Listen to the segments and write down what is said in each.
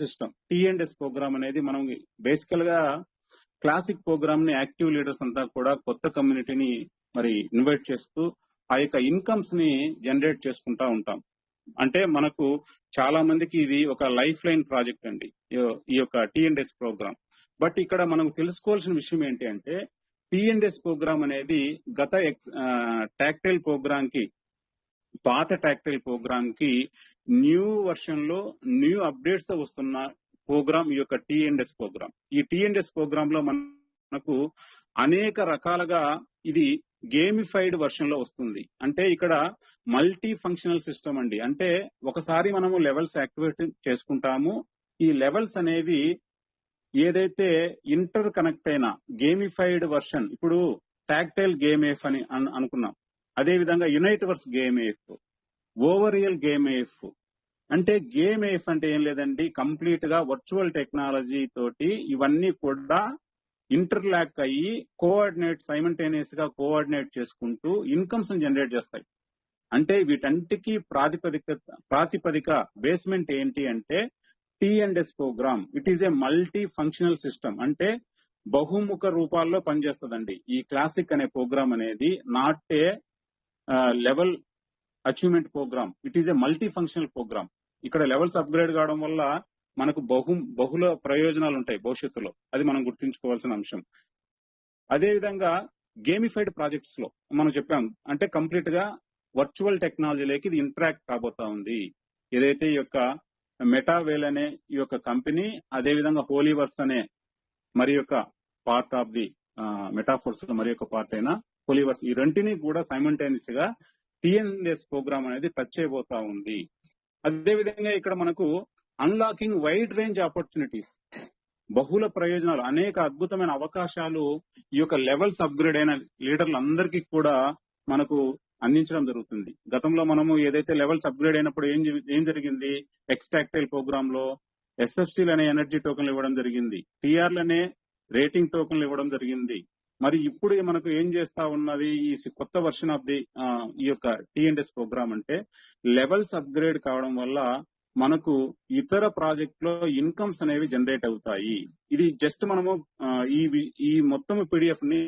System టీఎండ్ఎస్ programme అనేది మనం బేసికల్ గా క్లాసిక్ ప్రోగ్రామ్ ని యాక్టివ్ లీడర్స్ అంతా కూడా కొత్త కమ్యూనిటీని మరి ఇన్వైట్ చేస్తూ ఆ యొక్క ఇన్కమ్స్ ని జనరేట్ చేసుకుంటా ఉంటాం. అంటే మనకు చాలా మందికి ఇది ఒక లైఫ్ లైన్ ప్రాజెక్ట్ అండి ఈ యొక్క టీఎండ్ఎస్ ప్రోగ్రామ్. బట్ ఇక్కడ మనం తెలుసుకోవాల్సిన విషయం ఏంటి అంటే టీఎండ్ఎస్ ప్రోగ్రామ్ అనేది గత టాక్టైల్ ప్రోగ్రామ్ కి పాత టాక్టైల్ ప్రోగ్రామ్ కి న్యూ వర్షన్ లో న్యూ అప్డేట్స్ తో వస్తున్న ప్రోగ్రామ్ ఈ యొక్క టీఎండ్ఎస్ ప్రోగ్రామ్. ఈ టీఎండ్ఎస్ ప్రోగ్రామ్ లో మనకు అనేక రకాలుగా ఇది గేమిఫైడ్ వర్షన్ లో వస్తుంది. అంటే ఇక్కడ మల్టీ ఫంక్షనల్ సిస్టమ్ అండి. అంటే ఒకసారి మనము లెవెల్స్ యాక్టివేట్ చేసుకుంటాము. ఈ లెవెల్స్ అనేవి ఏదైతే ఇంటర్ కనెక్ట్ అయిన గేమిఫైడ్ వర్షన్, ఇప్పుడు టాక్టైల్ గేమ్ ఎఫ్ అని అనుకున్నాం. అదే విధంగా యునైట్ వర్స్ గేమ్ ఎఫ్, ఓవరియల్ గేమ్ ఎఫ్. అంటే గేమ్ ఎఫ్ అంటే ఏం లేదండి, కంప్లీట్ గా వర్చువల్ టెక్నాలజీ తోటి ఇవన్నీ కూడా ఇంటర్లాక్ అయ్యి సైమల్టేనియస్ గా కోఆర్డినేట్ చేసుకుంటూ ఇన్కమ్స్ జనరేట్ చేస్తాయి. అంటే వీటంటికి ప్రాతిపదిక బేస్మెంట్ ఏంటి అంటే టీఎండ్ఎస్ program. It is a multi functional system. అంటే బహుముఖ రూపాల్లో పనిచేస్తుందండి ఈ క్లాసిక్ అనే ప్రోగ్రామ్ అనేది. Not a level achievement program, it is a multi functional program. ఇక్కడ లెవెల్స్ అప్గ్రేడ్ కావడం వల్ల మనకు బహుళ ప్రయోజనాలు ఉంటాయి భవిష్యత్తులో. అది మనం గుర్తుంచుకోవాల్సిన అంశం. అదేవిధంగా గేమిఫైడ్ ప్రాజెక్ట్స్ లో మనం చెప్పాం, అంటే కంప్లీట్ గా వర్చువల్ టెక్నాలజీలోకి ఇది ఇంటరాక్ట్ కాబోతా ఉంది. ఏదైతే ఈ యొక్క మెటావేల్ అనే ఈ యొక్క కంపెనీ, అదేవిధంగా హోలీవర్స్ అనే మరి యొక్క పార్ట్ ఆఫ్ ది మెటాఫోర్స్ మరి యొక్క పార్ట్ అయిన హోలీవర్స్, ఈ రెంటిని కూడా సైమల్టేనియస్ గా టీఎండ్ఎస్ ప్రోగ్రామ్ అనేది టచ్ చేయబోతా ఉంది. అదేవిధంగా ఇక్కడ మనకు అన్లాకింగ్ వైడ్ రేంజ్ ఆపర్చునిటీస్, బహుళ ప్రయోజనాలు, అనేక అద్భుతమైన అవకాశాలు ఈ యొక్క లెవెల్స్ అప్గ్రేడ్ అయిన లీడర్లందరికీ కూడా మనకు అందించడం జరుగుతుంది. గతంలో మనము ఏదైతే లెవెల్స్ అప్గ్రేడ్ అయినప్పుడు ఏం జరిగింది, ఎక్స్టాక్టైల్ ప్రోగ్రామ్ లో ఎస్ఎఫ్సీలు అనే ఎనర్జీ టోకన్లు ఇవ్వడం జరిగింది, టీఆర్లు అనే రేటింగ్ టోకన్లు ఇవ్వడం జరిగింది. మరి ఇప్పుడు మనకు ఏం చేస్తా ఉన్నది ఈ కొత్త వర్షన్ ఆఫ్ ది ఈ యొక్క టీఎండ్ఎస్ ప్రోగ్రామ్ అంటే లెవెల్స్ అప్గ్రేడ్ కావడం వల్ల మనకు ఇతర ప్రాజెక్ట్ లో ఇన్కమ్స్ అనేవి జనరేట్ అవుతాయి. ఇది జస్ట్ మనము ఈ మొత్తం పీడిఎఫ్ ని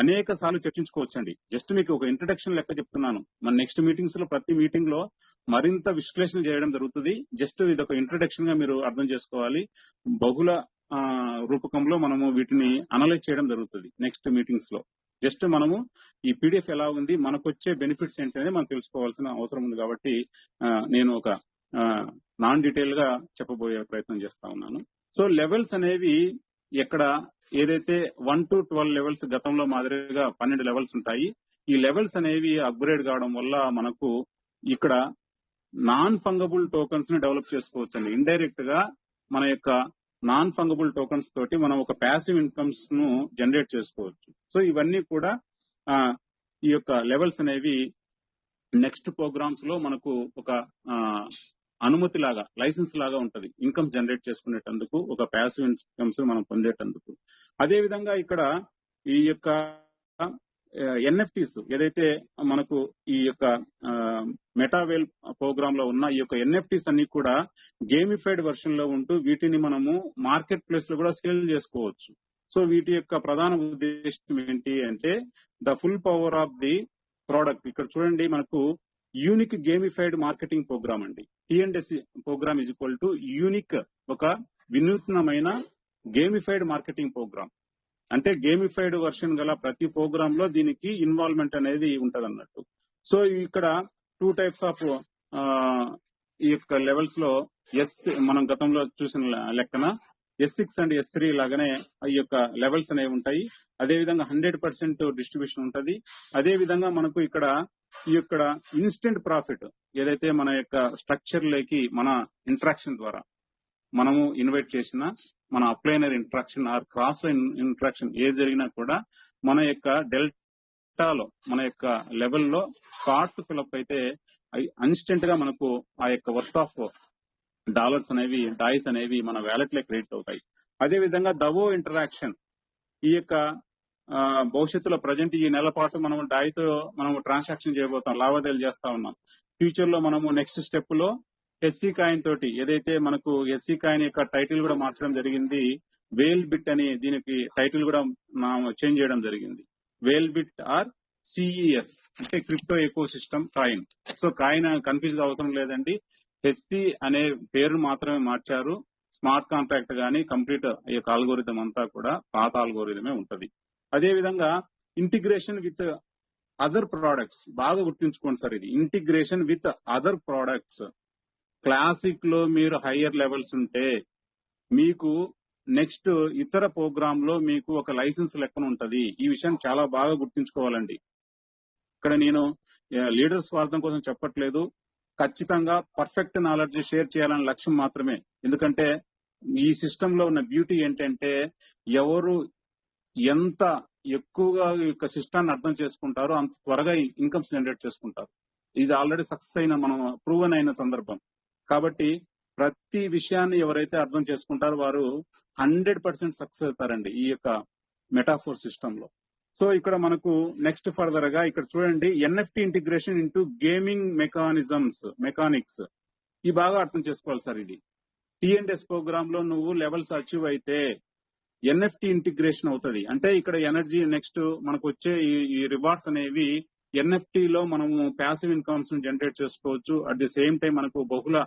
అనేక సార్లు చర్చించుకోవచ్చండి. జస్ట్ మీకు ఒక ఇంట్రడక్షన్ లెక్క చెప్తున్నాను. మన నెక్స్ట్ మీటింగ్స్ లో ప్రతి మీటింగ్ లో మరింత విశ్లేషణ చేయడం జరుగుతుంది. జస్ట్ ఇది ఒక ఇంట్రడక్షన్ గా మీరు అర్థం చేసుకోవాలి. బహుళ రూపకంలో మనము వీటిని అనలైజ్ చేయడం జరుగుతుంది నెక్స్ట్ మీటింగ్స్ లో. జస్ట్ మనము ఈ పీడిఎఫ్ ఎలా ఉంది, మనకు వచ్చే బెనిఫిట్స్ ఏంటి అనేది మనం తెలుసుకోవాల్సిన అవసరం ఉంది. కాబట్టి నేను ఒక నాన్ డీటెయిల్ గా చెప్పబోయే ప్రయత్నం చేస్తా ఉన్నాను. సో లెవెల్స్ అనేవి ఎక్కడ ఏదైతే 1 to 12 లెవెల్స్, గతంలో మాదిరిగా 12 లెవెల్స్ ఉంటాయి. ఈ లెవెల్స్ అనేవి అప్గ్రేడ్ కావడం వల్ల మనకు ఇక్కడ నాన్ ఫంగబుల్ టోకన్స్ ని డెవలప్ చేసుకోవచ్చండి. ఇండైరెక్ట్ గా మన యొక్క నాన్ ఫంగబుల్ టోకన్స్ తోటి మనం ఒక ప్యాసివ్ ఇన్కమ్స్ ను జనరేట్ చేసుకోవచ్చు. సో ఇవన్నీ కూడా ఈ యొక్క లెవెల్స్ అనేవి నెక్స్ట్ ప్రోగ్రామ్స్ లో మనకు ఒక అనుమతి లాగా, లైసెన్స్ లాగా ఉంటది ఇన్కమ్ జనరేట్ చేసుకునేటందుకు, ఒక ప్యాసివ్ ఇన్కమ్స్ మనం పొందేటందుకు. అదేవిధంగా ఇక్కడ ఈ యొక్క ఎన్ఎఫ్టీస్ ఏదైతే మనకు ఈ యొక్క మెటావేల్ ప్రోగ్రామ్ లో ఉన్న ఈ యొక్క ఎన్ఎఫ్టీస్ అన్ని కూడా గేమిఫైడ్ వర్షన్ లో ఉంటూ వీటిని మనము మార్కెట్ ప్లేస్ లో కూడా సేల్ చేసుకోవచ్చు. సో వీటి యొక్క ప్రధాన ఉద్దేశం ఏంటి అంటే the full power of the product. ఇక్కడ చూడండి, మనకు యూనిక్ గేమిఫైడ్ మార్కెటింగ్ ప్రోగ్రామ్ అండి. టీఎండ్ఎస్ program is equal to unique, ఒక వినూత్నమైన గేమిఫైడ్ మార్కెటింగ్ ప్రోగ్రామ్. అంటే గేమిఫైడ్ వర్షన్ గల ప్రతి ప్రోగ్రామ్ లో దీనికి ఇన్వాల్వ్మెంట్ అనేది ఉంటది అన్నట్టు. సో ఇక్కడ 2 టైప్స్ ఆఫ్ ఈ యొక్క లెవెల్స్ లో మనం గతంలో చూసిన లెక్కన S6 అండ్ S3 లాగానే ఈ యొక్క లెవెల్స్ అనేవి ఉంటాయి. అదేవిధంగా 100% డిస్ట్రిబ్యూషన్ ఉంటది. అదే విధంగా మనకు ఇక్కడ ఈ యొక్క ఇన్స్టెంట్ ప్రాఫిట్ ఏదైతే మన యొక్క స్ట్రక్చర్ లేకి మన ఇంట్రాక్షన్ ద్వారా మనము ఇన్వైట్ చేసిన మన అప్లైనర్ ఇంట్రాక్షన్ ఆర్ క్రాస్ ఇంట్రాక్షన్ ఏది జరిగినా కూడా మన యొక్క డెల్టాలో మన యొక్క లెవెల్లో కార్డ్స్ ఫిల్అప్ అయితే ఇన్స్టెంట్ గా మనకు ఆ యొక్క వర్త్ ఆఫ్ డాలర్స్ అనేవి, డాయిస్ అనేవి మన వ్యాలెట్ లో క్రెడిట్ అవుతాయి. అదేవిధంగా దవో ఇంటరాక్షన్ ఈ యొక్క భవిష్యత్తులో ప్రజెంట్ ఈ నెల పాటు మనం డాయితో మనం ట్రాన్సాక్షన్ చేయబోతాం, లావాదేవీలు చేస్తా ఉన్నాం. ఫ్యూచర్ లో మనము నెక్స్ట్ స్టెప్ లో ఎస్సీ కాయిన్ తోటి ఏదైతే మనకు ఎస్సీ కాయిన్ యొక్క టైటిల్ కూడా మార్చడం జరిగింది. వేల్ బిట్ అని దీనికి టైటిల్ కూడా చేంజ్ చేయడం జరిగింది. వేల్ బిట్ ఆర్ సిఈఎస్ అంటే crypto eco system coin. So coin confuse అవసరం లేదండి. హెచ్సి అనే పేరు మాత్రమే మార్చారు. స్మార్ట్ కాంట్రాక్ట్ గానీ కంప్లీట్ ఈ యొక్క ఆల్గోరిథం అంతా కూడా పాత ఆల్గోరిథమే ఉంటది. అదే విధంగా ఇంటిగ్రేషన్ విత్ అదర్ ప్రోడక్ట్స్ బాగా గుర్తుంచుకోండి సార్. ఇది integration with other products. Classic లో మీరు హయ్యర్ లెవెల్స్ ఉంటే మీకు నెక్స్ట్ ఇతర ప్రోగ్రామ్ లో మీకు ఒక లైసెన్స్ లెక్కన ఉంటది. ఈ విషయం చాలా బాగా గుర్తుంచుకోవాలండి. ఇక్కడ నేను లీడర్ స్వార్థం కోసం చెప్పట్లేదు. ఖచ్చితంగా పర్ఫెక్ట్ నాలెడ్జ్ షేర్ చేయాలనే లక్ష్యం మాత్రమే. ఎందుకంటే ఈ సిస్టమ్ లో ఉన్న బ్యూటీ ఏంటంటే ఎవరు ఎంత ఎక్కువగా ఈ యొక్క సిస్టాన్ని అర్థం చేసుకుంటారో అంత త్వరగా ఇన్కమ్స్ జనరేట్ చేసుకుంటారు. ఇది ఆల్రెడీ సక్సెస్ అయిన మనం ప్రూవన్ అయిన సందర్భం. కాబట్టి ప్రతి విషయాన్ని ఎవరైతే అర్థం చేసుకుంటారో వారు 100% సక్సెస్ అవుతారండి ఈ యొక్క మెటాఫోర్ సిస్టమ్ లో. సో ఇక్కడ మనకు నెక్స్ట్ ఫర్దర్ గా ఇక్కడ చూడండి NFT integration into gaming mechanics. ఈ బాగా అర్థం చేసుకోవాలి సార్. ఇది టీఎండ్ఎస్ ప్రోగ్రామ్ లో నువ్వు లెవెల్స్ అచీవ్ అయితే ఎన్ఎఫ్టి ఇంటిగ్రేషన్ అవుతుంది. అంటే ఇక్కడ ఎనర్జీ నెక్స్ట్ మనకు వచ్చే ఈ రివార్డ్స్ అనేవి ఎన్ఎఫ్టి లో మనము ప్యాసివ్ ఇన్కమ్స్ జనరేట్ చేసుకోవచ్చు. అట్ ది సేమ్ టైం మనకు బహుళ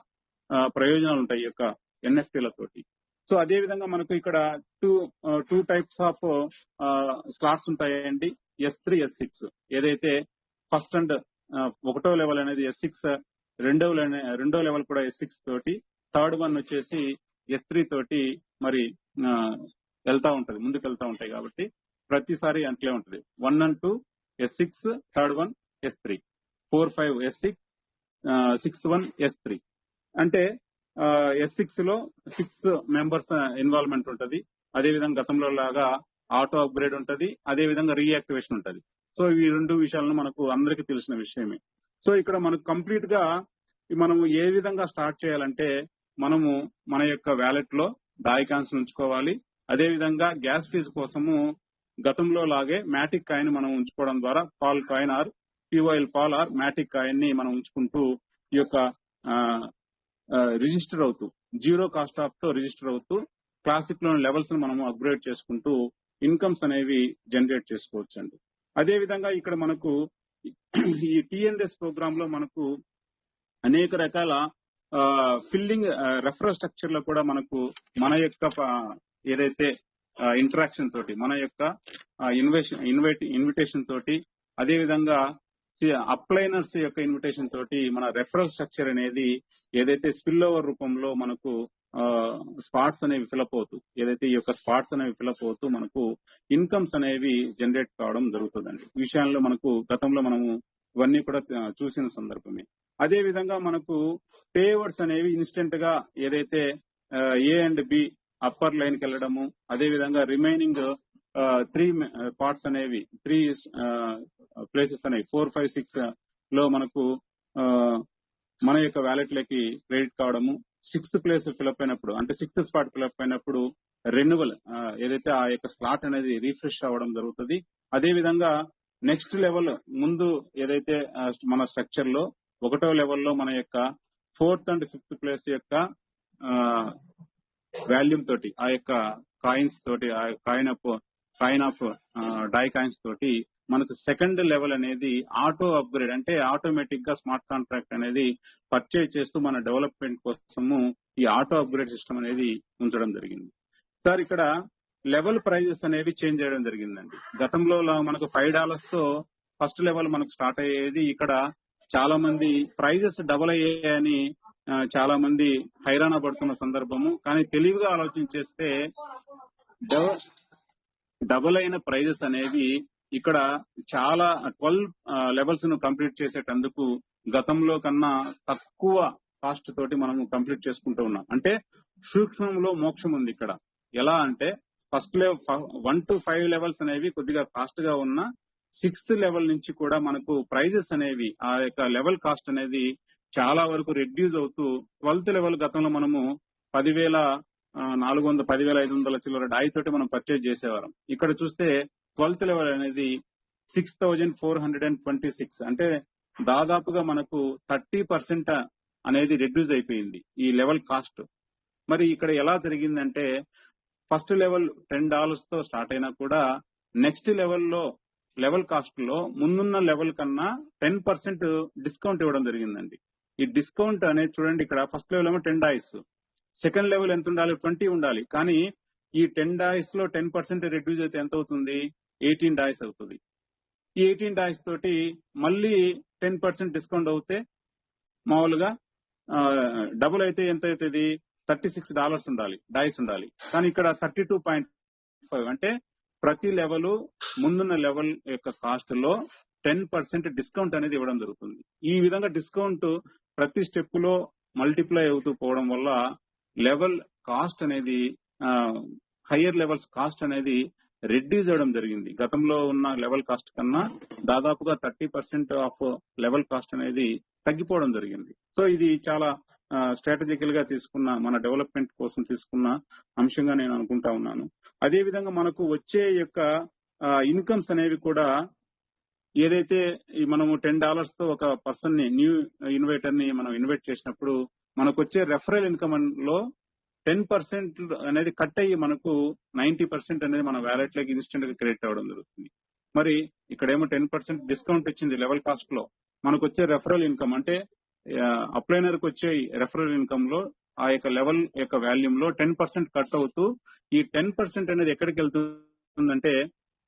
ప్రయోజనాలు ఉంటాయి ఈ యొక్క ఎన్ఎఫ్టీలతోటి. సో అదే విధంగా మనకు ఇక్కడ టూ టైప్స్ ఆఫ్ స్లాట్స్ ఉంటాయండి. S3, S6. ఏదైతే ఫస్ట్ అండ్ 1వ లెవెల్ అనేది S6, రెండో లెవెల్ కూడా S6 తోటి, థర్డ్ వన్ వచ్చేసి S3 తోటి మరి వెళ్తా ఉంటది, ముందుకు వెళ్తా ఉంటాయి. కాబట్టి ప్రతిసారి అట్లే ఉంటది. 1 and 2 S6, third one S3, 4, 5 S6, 6th one S3. అంటే S6 లో 6 మెంబర్స్ ఇన్వాల్వ్మెంట్ ఉంటది. అదేవిధంగా గతంలో లాగా ఆటో అప్గ్రేడ్ ఉంటది, అదే విధంగా రీయాక్టివేషన్ ఉంటది. సో ఈ రెండు విషయాలను మనకు అందరికీ తెలిసిన విషయమే. సో ఇక్కడ మనకు కంప్లీట్ గా మనము ఏ విధంగా స్టార్ట్ చేయాలంటే మనము మన యొక్క వ్యాలెట్ లో డాయికాన్స్ ఉంచుకోవాలి. అదే విధంగా గ్యాస్ ఫీజు కోసము గతంలో లాగే మ్యాటిక్ కాయిన్ మనం ఉంచుకోవడం ద్వారా Pol coin or POL Pol or Matic coin ని మనం ఉంచుకుంటూ ఈ యొక్క రిజిస్టర్ అవుతూ జీరో కాస్ట్ ఆఫ్ తో రిజిస్టర్ అవుతూ క్లాసిక్ లోని లెవెల్స్ ను మనము అప్గ్రేడ్ చేసుకుంటూ ఇన్కమ్స్ అనేవి జనరేట్ చేసుకోవచ్చు అండి. అదే విధంగా ఇక్కడ మనకు ఈ టీఎన్ఎస్ ప్రోగ్రామ్ లో మనకు అనేక రకాల ఫిల్లింగ్ రెఫరల్ స్ట్రక్చర్ లో కూడా మనకు మన యొక్క ఏదైతే ఇంటరాక్షన్ తోటి మన యొక్క ఇన్విటేషన్ తోటి అదే విధంగా అప్లైనర్స్ యొక్క ఇన్విటేషన్ తోటి మన రెఫరల్ స్ట్రక్చర్ అనేది ఏదైతే స్పిల్ ఓవర్ రూపంలో మనకు స్పాట్స్ అనేవి ఫిలప్ అవుతూ ఏదైతే ఈ యొక్క స్పాట్స్ అనేవి ఫిలప్ అవుతూ మనకు ఇన్కమ్స్ అనేవి జనరేట్ కావడం జరుగుతుందండి. ఈ విషయాల్లో మనకు గతంలో మనము ఇవన్నీ కూడా చూసిన సందర్భమే. అదే విధంగా మనకు పేవర్స్ అనేవి ఇన్స్టెంట్ గా ఏదైతే A and B upper line కి వెళ్ళడము, అదే విధంగా రిమైనింగ్ 3 పార్ట్స్ అనేవి 3 ప్లేసెస్ అనేవి 4, 5, 6 లో మనకు మన యొక్క వ్యాలెట్ లకి క్రెడిట్ కావడము. 6th ప్లేస్ ఫిలప్ అయినప్పుడు అంటే 6th స్పాట్ ఫిలప్ అయినప్పుడు రెన్యువల్ ఏదైతే ఆ యొక్క స్లాట్ అనేది రీఫ్రెష్ అవ్వడం జరుగుతుంది. అదే విధంగా నెక్స్ట్ లెవెల్ ముందు ఏదైతే మన స్ట్రక్చర్ లో 1వ లెవెల్లో మన యొక్క 4th and 5th ప్లేస్ యొక్క వాల్యూమ్ తోటి ఆ యొక్క కాయిన్స్ తోటి ఆ కాయిన్ ఆఫ్ డై కాయిన్స్ తోటి మనకు సెకండ్ లెవెల్ అనేది ఆటో అప్గ్రేడ్ అంటే ఆటోమేటిక్ గా స్మార్ట్ కాంట్రాక్ట్ అనేది పర్చేజ్ చేస్తూ మన డెవలప్మెంట్ కోసము ఈ ఆటో అప్గ్రేడ్ సిస్టమ్ అనేది ఉంచడం జరిగింది. సార్ ఇక్కడ లెవెల్ ప్రైజెస్ అనేవి చేంజ్ చేయడం జరిగిందండి. గతంలో మనకు $5 తో ఫస్ట్ లెవెల్ మనకు స్టార్ట్ అయ్యేది. ఇక్కడ చాలా మంది ప్రైజెస్ డబుల్ అయ్యాయని చాలా మంది హైరాణ పడుతున్న సందర్భము. కానీ తెలివిగా ఆలోచించేస్తే డబుల్ అయిన ప్రైజెస్ అనేవి ఇక్కడ చాలా 12 లెవెల్స్ ను కంప్లీట్ చేసేటందుకు గతంలో కన్నా తక్కువ కాస్ట్ తోటి మనము కంప్లీట్ చేసుకుంటూ ఉన్నాం. అంటే సూక్ష్మంలో మోక్షం ఉంది ఇక్కడ. ఎలా అంటే ఫస్ట్ లెవెల్ 1 to 5 లెవెల్స్ అనేవి కొద్దిగా కాస్ట్ గా ఉన్న 6th లెవెల్ నుంచి కూడా మనకు ప్రైజెస్ అనేవి ఆ యొక్క లెవెల్ కాస్ట్ అనేది చాలా వరకు రెడ్యూస్ అవుతూ 12th లెవెల్ గతంలో మనము 10,400, 10,500 చిల్లర డాయి తోటి మనం పర్చేజ్ చేసేవారం. ఇక్కడ చూస్తే 12th లెవెల్ అనేది 6,426 అంటే దాదాపుగా మనకు 30% అనేది రెడ్యూస్ అయిపోయింది ఈ లెవెల్ కాస్ట్. మరి ఇక్కడ ఎలా జరిగిందంటే ఫస్ట్ లెవెల్ $10 తో స్టార్ట్ అయినా కూడా నెక్స్ట్ లెవెల్ కాస్ట్ లో ముందున్న లెవెల్ కన్నా 10% డిస్కౌంట్ ఇవ్వడం జరిగిందండి. ఈ డిస్కౌంట్ అనేది చూడండి, ఇక్కడ ఫస్ట్ లెవెల్ ఏమో $10, సెకండ్ లెవెల్ ఎంత ఉండాలి, 20 ఉండాలి. కానీ ఈ $10 లో 10% రెడ్యూస్ అయితే ఎంత అవుతుంది, $18 అవుతుంది. ఈ $18 తోటి మళ్ళీ 10% డిస్కౌంట్ అవుతే మామూలుగా డబుల్ అయితే ఎంత అవుతుంది, $36 ఉండాలి. కానీ ఇక్కడ 32.5 అంటే ప్రతి లెవెల్ ముందున్న లెవెల్ యొక్క కాస్ట్ లో 10% డిస్కౌంట్ అనేది ఇవ్వడం జరుగుతుంది. ఈ విధంగా డిస్కౌంట్ ప్రతి స్టెప్ లో మల్టిప్లై అవుతూ పోవడం వల్ల లెవెల్ కాస్ట్ అనేది హయ్యర్ లెవెల్స్ కాస్ట్ అనేది రెడ్యూస్ అవ్వడం జరిగింది. గతంలో ఉన్న లెవెల్ కాస్ట్ కన్నా దాదాపుగా 30% ఆఫ్ లెవెల్ కాస్ట్ అనేది తగ్గిపోవడం జరిగింది. సో ఇది చాలా స్ట్రాటజికల్ గా తీసుకున్న, మన డెవలప్మెంట్ కోసం తీసుకున్న అంశంగా నేను అనుకుంటా ఉన్నాను. అదే విధంగా మనకు వచ్చే యొక్క ఇన్కమ్స్ అనేవి కూడా ఏదైతే మనము $10 తో ఒక పర్సన్ ని, న్యూ ఇన్వైటర్ ని మనం ఇన్వైట్ చేసినప్పుడు మనకు వచ్చే రెఫరల్ ఇన్కమ్ లో 10% అనేది కట్ అయ్యి మనకు 90% అనేది మన వ్యాలెట్ లోకి ఇన్స్టెంట్ గా క్రెడిట్ అవ్వడం జరుగుతుంది. మరి ఇక్కడేమో 10% డిస్కౌంట్ ఇచ్చింది లెవెల్ కాస్ట్ లో, మనకు వచ్చే రెఫరల్ ఇన్కమ్ అంటే అప్లైనర్ కు వచ్చే రెఫరల్ ఇన్కమ్ లో ఆ యొక్క లెవెల్ యొక్క వాల్యూమ్ లో 10% కట్ అవుతూ ఈ 10% అనేది ఎక్కడికి వెళ్తుందంటే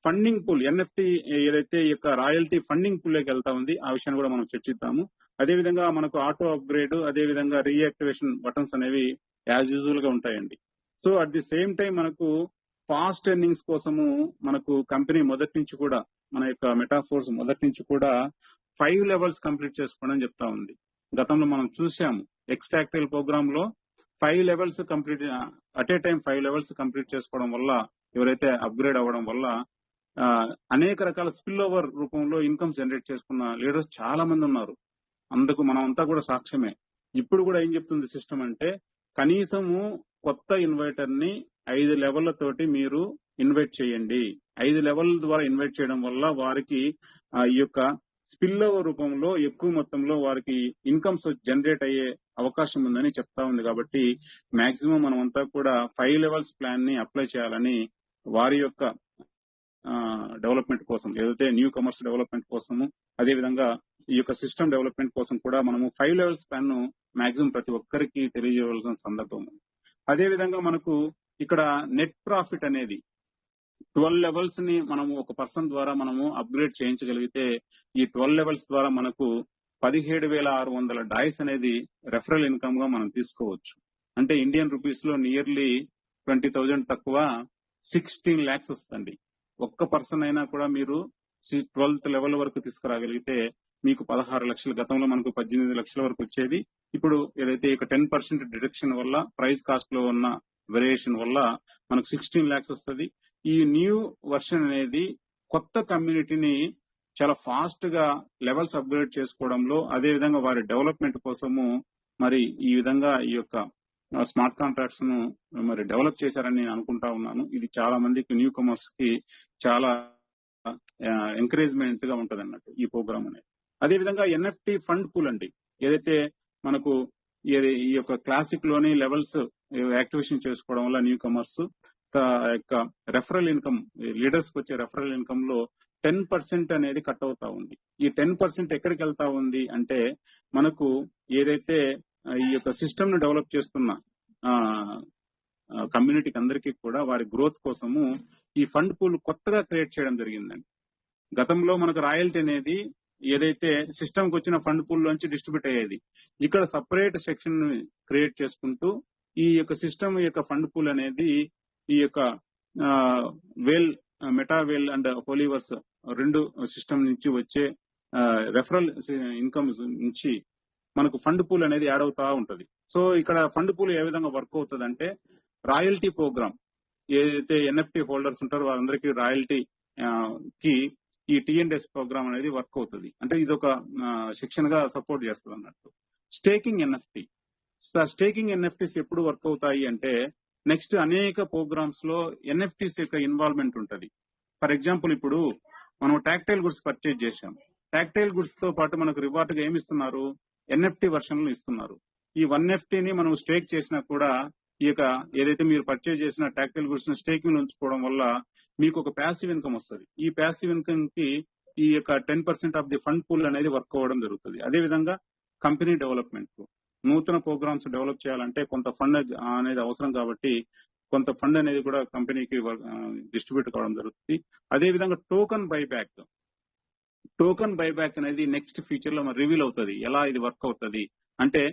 ఫండింగ్ పూల్, ఎన్ఎఫ్టీ ఏదైతే ఈ యొక్క రాయల్టీ ఫండింగ్ పూల్ లోకి వెళ్తా ఉంది. ఆ విషయాన్ని కూడా మనం చర్చిద్దాము. అదేవిధంగా మనకు ఆటో అప్గ్రేడ్, అదేవిధంగా రీయాక్టివేషన్ బటన్స్ అనేవి యాజ్ యూజువల్ గా ఉంటాయండి. So at the same time మనకు ఫాస్ట్ ఎర్నింగ్స్ కోసము మనకు కంపెనీ మొదటి నుంచి కూడా, మన యొక్క మెటాఫోర్స్ మొదటి నుంచి కూడా 5 లెవెల్స్ కంప్లీట్ చేసుకోవడం అని చెప్తా ఉంది. గతంలో మనం చూసాము ఎక్స్ట్రాక్టైల్ ప్రోగ్రామ్ లో 5 levels complete at a time 5 levels complete చేసుకోవడం వల్ల, ఎవరైతే అప్గ్రేడ్ అవ్వడం వల్ల అనేక రకాల స్పిల్ ఓవర్ రూపంలో ఇన్కమ్ జనరేట్ చేసుకున్న లీడర్స్ చాలా మంది ఉన్నారు. అందుకు మనం అంతా కూడా సాక్ష్యమే. ఇప్పుడు కూడా ఏం చెప్తుంది సిస్టమ్ అంటే, కనీసము కొత్త ఇన్వైటర్ ని 5 లెవెళ్లతోటి మీరు ఇన్వైట్ చేయండి. 5 లెవెల్ ద్వారా ఇన్వైట్ చేయడం వల్ల వారికి ఈ యొక్క స్పిల్ ఓవర్ రూపంలో ఎక్కువ మొత్తంలో వారికి ఇన్కమ్స్ జనరేట్ అయ్యే అవకాశం ఉందని చెప్తా ఉంది. కాబట్టి మాక్సిమం మనం అంతా కూడా 5 లెవెల్స్ ప్లాన్ ని అప్లై చేయాలని వారి యొక్క డెవలప్మెంట్ కోసం, ఏదైతే న్యూ కమర్స్ డెవలప్మెంట్ కోసము, అదేవిధంగా ఈ యొక్క సిస్టమ్ డెవలప్మెంట్ కోసం కూడా మనము 5 లెవెల్స్ ప్లాన్ ను మాక్సిమం ప్రతి ఒక్కరికి తెలియజేయవలసిన సందర్భం. అదేవిధంగా మనకు ఇక్కడ నెట్ ప్రాఫిట్ అనేది 12 లెవెల్స్ ని మనము ఒక పర్సన్ ద్వారా మనము అప్గ్రేడ్ చేయించగలిగితే ఈ 12 లెవెల్స్ ద్వారా మనకు $17,600 అనేది రెఫరల్ ఇన్కమ్ గా మనం తీసుకోవచ్చు. అంటే ఇండియన్ రూపీస్ లో నియర్లీ 20,000 తక్కువ 16 lakhs వస్తుంది. ఒక్క పర్సన్ అయినా కూడా మీరు 12th లెవెల్ వరకు తీసుకురాగలిగితే మీకు 16 లక్షలు, గతంలో మనకు 18 లక్షల వరకు వచ్చేది. ఇప్పుడు ఏదైతే ఇక 10% డిడక్షన్ వల్ల, ప్రైస్ కాస్ట్ లో ఉన్న వేరియేషన్ వల్ల మనకు 16 lakhs వస్తుంది. ఈ న్యూ వర్షన్ అనేది కొత్త కమ్యూనిటీని చాలా ఫాస్ట్ గా లెవెల్స్ అప్గ్రేడ్ చేసుకోవడంలో, అదే విధంగా వారి డెవలప్మెంట్ కోసము మరి ఈ విధంగా ఈ యొక్క స్మార్ట్ కాంట్రాక్ట్స్ ను మరి డెవలప్ చేశారని నేను అనుకుంటా ఉన్నాను. ఇది చాలా మందికి, న్యూ కమర్స్ కి చాలా ఎంకరేజ్మెంట్ గా ఉంటది అన్నట్టు ఈ ప్రోగ్రామ్ అనేది. అదేవిధంగా ఎన్ఎఫ్టీ ఫండ్ పూల్ అండి, ఏదైతే మనకు ఈ యొక్క క్లాసిక్ లోని లెవెల్స్ యాక్టివేషన్ చేసుకోవడం వల్ల న్యూ కమర్స్ యొక్క రెఫరల్ ఇన్కమ్, లీడర్స్ కి వచ్చే రెఫరల్ ఇన్కమ్ లో 10% అనేది కట్ అవుతా ఉంది. ఈ 10% ఎక్కడికి వెళ్తా ఉంది అంటే, మనకు ఏదైతే ఈ యొక్క సిస్టమ్ ను డెవలప్ చేస్తున్న కమ్యూనిటీకి అందరికీ కూడా వారి గ్రోత్ కోసము ఈ ఫండ్ పూల్ కొత్తగా క్రియేట్ చేయడం జరిగిందండి. గతంలో మనకు రాయల్టీ అనేది ఏదైతే సిస్టమ్ కి వచ్చిన ఫండ్ పూల్ లోంచి డిస్ట్రిబ్యూట్ అయ్యేది, ఇక్కడ సపరేట్ సెక్షన్ క్రియేట్ చేసుకుంటూ ఈ యొక్క సిస్టమ్ యొక్క ఫండ్ పూల్ అనేది ఈ యొక్క మెటావేల్ అండ్ హోలీవర్స్ రెండు సిస్టమ్ నుంచి వచ్చే రెఫరల్ ఇన్కమ్ నుంచి మనకు ఫండ్ పూల్ అనేది యాడ్ అవుతా ఉంటది. సో ఇక్కడ ఫండ్ పూల్ ఏ విధంగా వర్క్ అవుతుంది అంటే, రాయల్టీ ప్రోగ్రామ్ ఏదైతే ఎన్ఎఫ్టీ హోల్డర్స్ ఉంటారో వారందరికీ రాయల్టీ కి ఈ టీఎన్ఎస్ ప్రోగ్రామ్ అనేది వర్క్ అవుతుంది. అంటే ఇది ఒక సెక్షన్ గా సపోర్ట్ చేస్తుంది అన్నట్టు. స్టేకింగ్ ఎన్ఎఫ్టీ, స్టేకింగ్ ఎన్ఎఫ్టీస్ ఎప్పుడు వర్క్ అవుతాయి అంటే, నెక్స్ట్ అనేక ప్రోగ్రామ్స్ లో ఎన్ఎఫ్టీస్ యొక్క ఇన్వాల్వ్మెంట్ ఉంటది. ఫర్ ఎగ్జాంపుల్, ఇప్పుడు మనం టాక్టైల్ గుడ్స్ పర్చేజ్ చేశాం. టాక్టైల్ గుడ్స్ తో పాటు మనకు రివార్డ్ గా ఏమి ఇస్తున్నారు, ఎన్ఎఫ్టీ వర్షన్ లో ఇస్తున్నారు. ఈ 1 FTని మనం స్టేక్ చేసినా కూడా ఈ యొక్క ఏదైతే మీరు పర్చేజ్ చేసిన టాక్టైల్ గుడ్స్ స్టేకింగ్ ఉంచుకోవడం వల్ల మీకు ఒక ప్యాసివ్ ఇన్కమ్ వస్తుంది. ఈ ప్యాసివ్ ఇన్కమ్ కి ఈ యొక్క 10% ఆఫ్ ది ఫండ్ పూల్ అనేది వర్క్ అవ్వడం జరుగుతుంది. అదేవిధంగా కంపెనీ డెవలప్మెంట్, నూతన ప్రోగ్రామ్స్ డెవలప్ చేయాలంటే కొంత ఫండ్ అనేది అవసరం కాబట్టి కొంత ఫండ్ అనేది కూడా కంపెనీకి డిస్ట్రిబ్యూట్ కావడం జరుగుతుంది. అదేవిధంగా టోకన్ బైబ్యాక్ అనేది నెక్స్ట్ ఫ్యూచర్ లో రివీల్ అవుతుంది. ఎలా ఇది వర్క్ అవుతుంది అంటే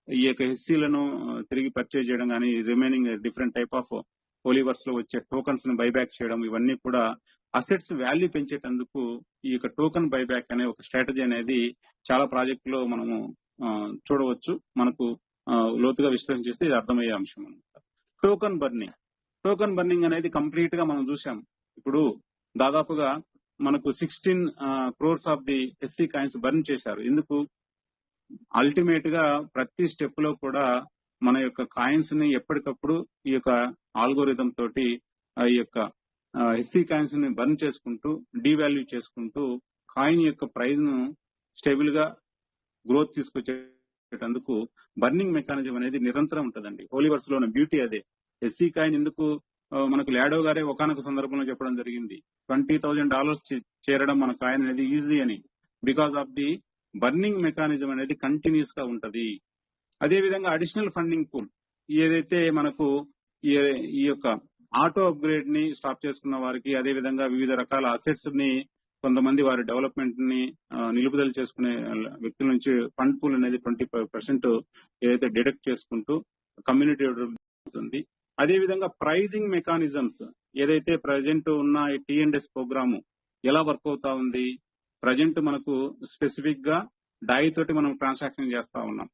ఈ యొక్క హెచ్సీలను తిరిగి పర్చేజ్ చేయడం కానీ రిమైనింగ్ డిఫరెంట్ టైప్ ఆఫ్ హోలీవర్స్ లో వచ్చే టోకన్స్ ను బైబ్యాక్ చేయడం, ఇవన్నీ కూడా అసెట్స్ వాల్యూ పెంచేటందుకు ఈ యొక్క టోకన్ బైబ్యాక్ అనే ఒక స్ట్రాటజీ అనేది చాలా ప్రాజెక్టులో మనము చూడవచ్చు. మనకు లోతుగా విశ్లేషణ చేస్తే ఇది అర్థమయ్యే అంశం అనమాట. టోకన్ బర్నింగ్ అనేది కంప్లీట్ గా మనం చూసాం. ఇప్పుడు దాదాపుగా మనకు 16 crores of the SC coins burn చేశారు. ఎందుకు? అల్టిమేట్ గా ప్రతి స్టెప్ లో కూడా మన యొక్క కాయిన్స్ ని ఎప్పటికప్పుడు ఈ యొక్క ఆల్గోరిథం తోటి ఈ యొక్క ఎస్సీ కాయిన్స్ ని బర్న్ చేసుకుంటూ డీవాల్యూ చేసుకుంటూ కాయిన్ యొక్క ప్రైజ్ ను స్టేబుల్ గా గ్రోత్ తీసుకొచ్చేటందుకు బర్నింగ్ మెకానిజం అనేది నిరంతరం ఉంటుందండి. హోలీవర్స్ లో ఉన్న బ్యూటీ అదే. ఎస్సీ కాయిన్ ఎందుకు మనకు లాడో గారే ఒకానొక సందర్భంలో చెప్పడం జరిగింది, $20,000 చేరడం మన కాయిన్ అనేది ఈజీ అని, because of the burning mechanism అనేది కంటిన్యూస్ గా ఉంటది. అదేవిధంగా అడిషనల్ ఫండింగ్ పూల్ ఏదైతే మనకు ఈ యొక్క ఆటో అప్గ్రేడ్ ని స్టాప్ చేసుకున్న వారికి, అదేవిధంగా వివిధ రకాల అసెట్స్ ని కొంతమంది వారి డెవలప్మెంట్ ని నిలుపుదల చేసుకునే వ్యక్తుల నుంచి ఫండ్ పూల్ అనేది 25% ఏదైతే డిడక్ట్ చేసుకుంటూ కమ్యూనిటీ అవుతుంది. అదేవిధంగా ప్రైజింగ్ మెకానిజమ్స్ ఏదైతే ప్రజెంట్ ఉన్న T&S ప్రోగ్రాము ఎలా వర్క్ అవుతా ఉంది. ప్రజెంట్ మనకు స్పెసిఫిక్ గా డాయి తోటి మనం ట్రాన్సాక్షన్ చేస్తా ఉన్నాం.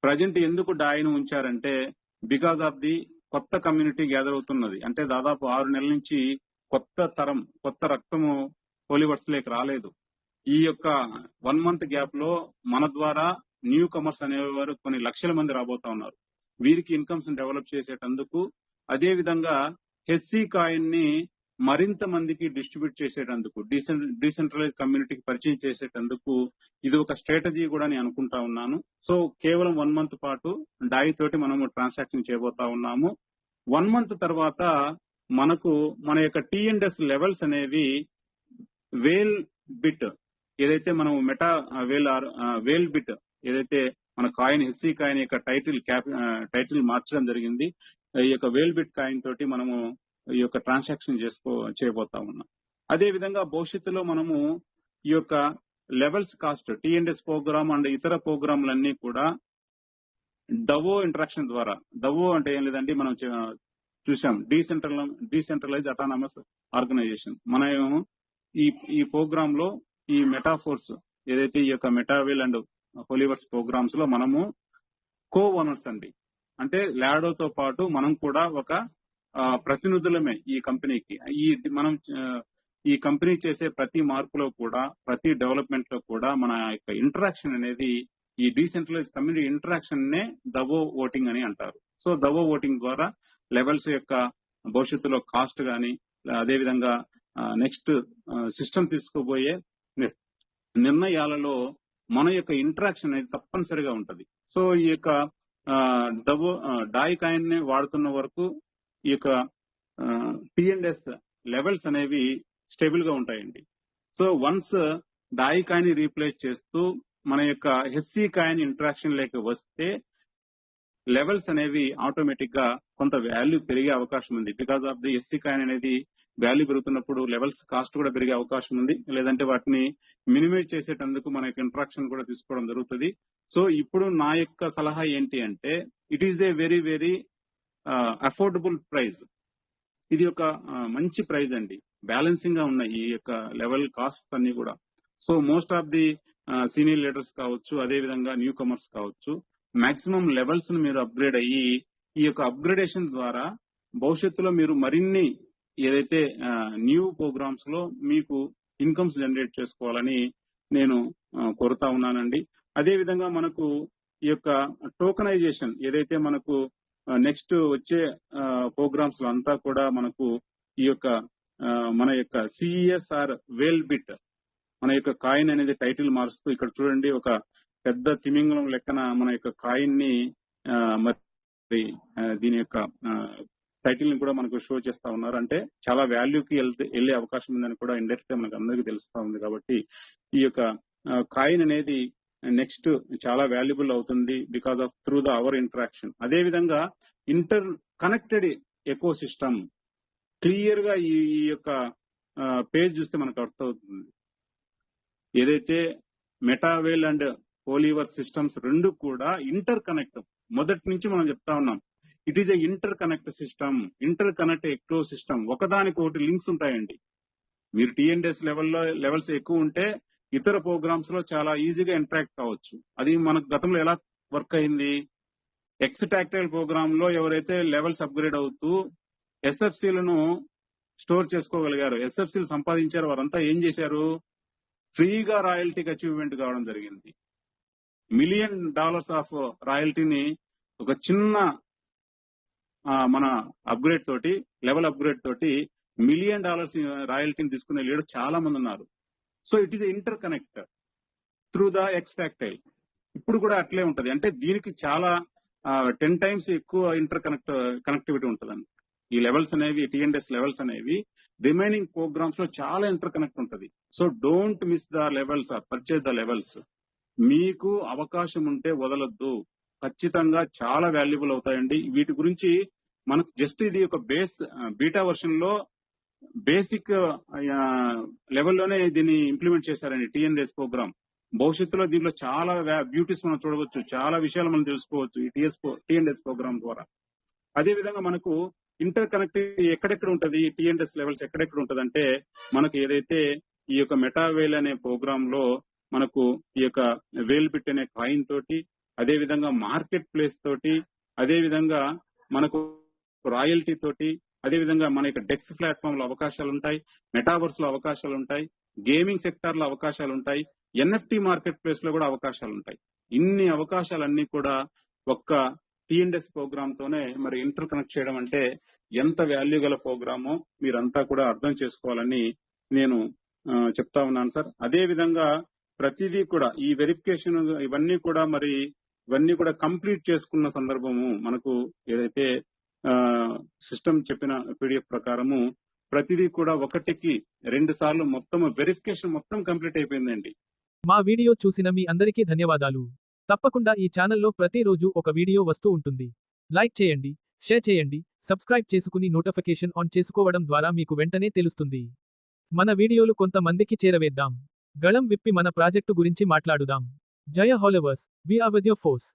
ప్రజెంట్ ఎందుకు డాయిను ఉంచారంటే బికాస్ ఆఫ్ ది కొత్త కమ్యూనిటీ గ్యాదర్ అవుతున్నది. అంటే దాదాపు 6 నెలల నుంచి కొత్త రక్తము హోలీవర్స్ లేక రాలేదు. ఈ యొక్క 1 month గ్యాప్ లో మన ద్వారా న్యూ కమర్స్ అనేవారు కొన్ని లక్షల మంది రాబోతా ఉన్నారు. వీరికి ఇన్కమ్స్ డెవలప్ చేసేటందుకు, అదే విధంగా హెచ్సీ కాయిన్ ని మరింత మందికి డిస్ట్రిబ్యూట్ చేసేటందుకు, డీసెంట్రలైజ్ కమ్యూనిటీకి పరిచయం చేసేటందుకు ఇది ఒక స్ట్రాటజీ కూడా నేను అనుకుంటా ఉన్నాను. సో కేవలం 1 month పాటు డాయి తోటి మనము ట్రాన్సాక్షన్ చేయబోతా ఉన్నాము. 1 month తర్వాత మనకు మన యొక్క T&S లెవెల్స్ అనేవి వేల్ బిట్ ఏదైతే మనం వేల్ బిట్ ఏదైతే మన కాయిన్ హెచ్సీ కాయిన్ యొక్క టైటిల్ మార్చడం జరిగింది. ఈ యొక్క వేల్ బిట్ కాయిన్ తోటి మనము ఈ యొక్క ట్రాన్సాక్షన్ చేయబోతా ఉన్నాం. అదే విధంగా భవిష్యత్తులో మనము ఈ యొక్క levels cost T&S programme and ఇతర ప్రోగ్రాంలన్నీ కూడా డవో ఇంటరాక్షన్ ద్వారా, డవో అంటే ఏం లేదండి, మనం చూసాం డీసెంట్రలైజ్ అటానమస్ ఆర్గనైజేషన్. మనం ఈ ప్రోగ్రామ్ లో ఈ మెటాఫోర్స్ ఏదైతే ఈ యొక్క మెటావేల్ అండ్ హోలీవర్స్ ప్రోగ్రామ్స్ లో మనము కో ఓనర్స్ అండి. అంటే లాడోతో పాటు మనం కూడా ఒక ప్రతినిధులమే ఈ కంపెనీకి. మనం ఈ కంపెనీ చేసే ప్రతి మార్పులో కూడా, ప్రతి డెవలప్మెంట్ లో కూడా మన యొక్క ఇంటరాక్షన్ అనేది ఈ డీసెంట్రలైజ్ కమ్యూనిటీ ఇంటరాక్షన్ నే దవో ఓటింగ్ అని అంటారు. సో దవో ఓటింగ్ ద్వారా లెవెల్స్ యొక్క భవిష్యత్తులో కాస్ట్ గాని, అదేవిధంగా నెక్స్ట్ సిస్టమ్ తీసుకోబోయే నిర్ణయాలలో మన యొక్క ఇంటరాక్షన్ అనేది తప్పనిసరిగా ఉంటది. సో ఈ యొక్క డాయి కాయిన్ ని వాడుతున్న వరకు ఈ యొక్క T&S లెవెల్స్ అనేవి స్టేబుల్ గా ఉంటాయండి. సో వన్స్ డాయి కాయిన్ ని రీప్లేస్ చేస్తూ మన యొక్క హెచ్సీ కాయిన్ ఇంటరాక్షన్ లేక వస్తే లెవెల్స్ అనేవి ఆటోమేటిక్ గా కొంత వాల్యూ పెరిగే అవకాశం ఉంది. Because of the HC coin అనేది వాల్యూ పెరుగుతున్నప్పుడు లెవెల్స్ కాస్ట్ కూడా పెరిగే అవకాశం ఉంది. లేదంటే వాటిని మినిమైజ్ చేసేటందుకు మన యొక్క ఇంటరాక్షన్ కూడా తీసుకోవడం జరుగుతుంది. సో ఇప్పుడు నా యొక్క సలహా ఏంటి అంటే, it is a very very affordable price. ఇది ఒక మంచి ప్రైజ్ అండి. బ్యాలెన్సింగ్ గా ఉన్నాయి ఈ యొక్క లెవెల్ కాస్ట్ అన్ని కూడా. So most of the senior leaders కావచ్చు, అదే విధంగా న్యూ కమర్స్ కావచ్చు, మాక్సిమం లెవెల్స్ ను మీరు అప్గ్రేడ్ అయ్యి ఈ యొక్క అప్గ్రేడేషన్ ద్వారా భవిష్యత్తులో మీరు మరిన్ని ఏదైతే న్యూ ప్రోగ్రామ్స్ లో మీకు ఇన్కమ్స్ జనరేట్ చేసుకోవాలని నేను కోరుతా ఉన్నానండి. అదే విధంగా మనకు ఈ యొక్క టోకనైజేషన్ ఏదైతే మనకు నెక్స్ట్ వచ్చే ప్రోగ్రామ్స్ లో అంతా కూడా మనకు ఈ యొక్క మన యొక్క CESR వేల్ బిట్ మన యొక్క కాయిన్ అనేది టైటిల్ మారుస్తూ ఇక్కడ చూడండి ఒక పెద్ద తిమింగలం లెక్కన మన యొక్క కాయిన్ ని మరి దీని యొక్క టైటిల్ ని కూడా మనకు షో చేస్తా ఉన్నారు. అంటే చాలా వాల్యూకి వెళ్ళే అవకాశం ఉందని కూడా ఇండైరెక్ట్ గా మనకు అందరికీ తెలుస్తా ఉంది. కాబట్టి ఈ యొక్క కాయిన్ అనేది నెక్స్ట్ చాలా వాల్యుబుల్ అవుతుంది because of through the our interaction. అదే విధంగా interconnected ecosystem clear గా ఈ యొక్క పేజ్ చూస్తే మనకు అర్థమవుతుంది. ఏదైతే మెటావేల్ అండ్ పోలివర్ సిస్టమ్స్ రెండు కూడా ఇంటర్ కనెక్ట్, మొదటి నుంచి మనం చెప్తా ఉన్నాం, it is a inter connect system, inter connect eco system. ఒకదానికొకటి లింక్స్ ఉంటాయండి. మీరు టీఎన్డీఎస్ లెవెల్స్ ఎక్కువ ఉంటే ఇతర ప్రోగ్రామ్స్ లో చాలా ఈజీగా ఇంటరాక్ట్ కావచ్చు. అది మనకు గతంలో ఎలా వర్క్ అయింది, ఎక్స్టాక్టైల్ ప్రోగ్రామ్ లో ఎవరైతే లెవెల్స్ అప్గ్రేడ్ అవుతూ ఎస్ఎఫ్సీలను స్టోర్ చేసుకోగలిగారు, ఎస్ఎఫ్సీలు సంపాదించారు, వారంతా ఏం చేశారు, ఫ్రీగా రాయల్టీకి అచీవ్మెంట్ కావడం జరిగింది. $1 మిలియన్ ఆఫ్ రాయల్టీని ఒక చిన్న మన అప్గ్రేడ్ తోటి, లెవెల్ అప్గ్రేడ్ తోటి $1 మిలియన్ రాయల్టీని తీసుకునే లీడర్ చాలా మంది ఉన్నారు. So it is inter connect through the ఎక్స్టాక్టైల్. ఇప్పుడు కూడా అట్లే ఉంటది. అంటే దీనికి చాలా 10 times ఎక్కువ ఇంటర్ కనెక్టివిటీ ఉంటుందండి. ఈ లెవెల్స్ అనేవి, టీఎన్డీఎస్ లెవెల్స్ అనేవి రిమైనింగ్ ప్రోగ్రామ్స్ లో చాలా ఇంటర్ కనెక్ట్ ఉంటది. So don't miss the levels or purchase the levels. మీకు అవకాశం ఉంటే వదలొద్దు, ఖచ్చితంగా చాలా వాల్యుబుల్ అవుతాయండి. వీటి గురించి మనకు జస్ట్ ఇది ఒక బీటా వర్షన్ లో బేసిక్ లెవెల్లోనే దీన్ని ఇంప్లిమెంట్ చేశారండి టీఎన్డీఎస్ ప్రోగ్రామ్. భవిష్యత్తులో దీంట్లో చాలా బ్యూటీస్ మనం చూడవచ్చు, చాలా విషయాలు మనం తెలుసుకోవచ్చు ఈ టీఎన్డీఎస్ ప్రోగ్రామ్ ద్వారా. అదే విధంగా మనకు ఇంటర్ కనెక్టివిటీ ఎక్కడెక్కడ ఉంటది, టీఎన్డీఎస్ లెవెల్స్ ఎక్కడెక్కడ ఉంటదంటే, మనకు ఏదైతే ఈ యొక్క మెటావేల్ అనే ప్రోగ్రామ్ లో మనకు ఈ యొక్క వేల్ బిట్ అనే కాయిన్ తోటి, అదే విధంగా మార్కెట్ ప్లేస్ తోటి, అదే విధంగా మనకు రాయల్టీ తోటి, అదే విధంగా మన యొక్క డెక్స్ ప్లాట్ఫామ్ లో అవకాశాలు ఉంటాయి, మెటావర్స్ లో అవకాశాలు ఉంటాయి, గేమింగ్ సెక్టార్ లో అవకాశాలు ఉంటాయి, ఎన్ఎఫ్టీ మార్కెట్ ప్లేస్ లో కూడా అవకాశాలు ఉంటాయి. ఇన్ని అవకాశాలన్నీ కూడా ఒక్క టీఎన్డీఎస్ ప్రోగ్రామ్ తోనే మరి ఇంటర్ కనెక్ట్ చేయడం అంటే ఎంత వాల్యూ గల ప్రోగ్రామో మీరంతా కూడా అర్థం చేసుకోవాలని నేను చెప్తా ఉన్నాను సార్. అదే విధంగా ప్రతిదీ కూడా ఈ వెరిఫికేషన్ ఇవన్నీ కూడా కంప్లీట్ చేసుకున్న సందర్భము మనకు ఏదైతే సిస్టమ్ చెప్పిన పీడిఎఫ్ ప్రకారము ప్రతిదీ కూడా 1కి 2 సార్లు మొత్తం వెరిఫికేషన్ మొత్తం కంప్లీట్ అయిపోయిందండి. మా వీడియో చూసిన మీ అందరికీ ధన్యవాదాలు. తప్పకుండా ఈ ఛానల్లో ప్రతిరోజు ఒక వీడియో వస్తూ ఉంటుంది. లైక్ చేయండి, షేర్ చేయండి, సబ్స్క్రైబ్ చేసుకుని నోటిఫికేషన్ ఆన్ చేసుకోవడం ద్వారా మీకు వెంటనే తెలుస్తుంది. మన వీడియోలు కొంతమందికి చేరవేద్దాం. గళం విప్పి మన ప్రాజెక్టు గురించి మాట్లాడుదాం. జయ హాలోవర్స్, we are with your force.